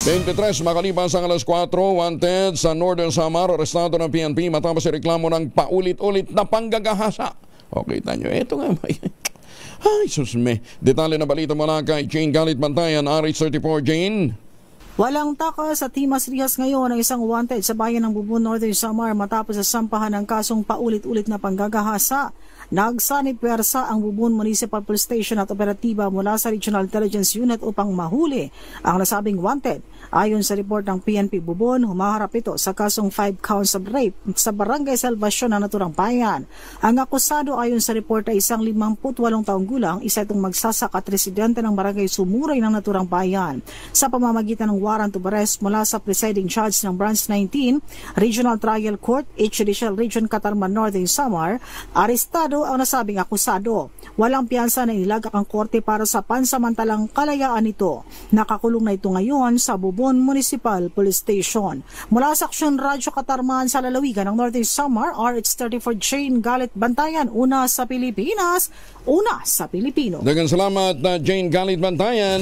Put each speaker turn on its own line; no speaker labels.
23 makalipas ang alas 4, wanted sa Northern Samar, arestado ng PNP matapos reklamo ng paulit-ulit na panggagahasa. O, kita nyo, ito nga. Ay, susme. Detalye na balita mula kay Jane Galit Bantayan, RH34. Jane.
Walang takas sa Timas Rihas ngayon ang isang wanted sa bayan ng Bubon, Northern Samar matapos sa sampahan ng kasong paulit-ulit na panggagahasa. Nagsanib pwersa ang Bubon Municipal Police Station at operatiba mula sa Regional Intelligence Unit upang mahuli ang nasabing wanted. Ayon sa report ng PNP Bubon, humaharap ito sa kasong 5 counts of rape sa Barangay Salvacion ng naturang bayan. Ang akusado ayon sa report ay isang 58 taong gulang, isa itong magsasaka at residente ng Barangay Sumuray ng naturang bayan. Sa pamamagitan ng warrant of arrest mula sa presiding judge ng Branch 19, Regional Trial Court, Judicial Region Catarman Northern Samar, arestado ang nasabing akusado. Walang piyansa na ilagak ang korte para sa pansamantalang kalayaan nito. Nakakulong na ito ngayon sa Bubon Municipal Police Station. Mula sa Aksyon Radyo Katarman sa lalawigan ng Northern Samar, RH34 Jane Galit Bantayan, una sa Pilipinas, una sa Pilipino.
Daghang salamat na Jane Galit Bantayan.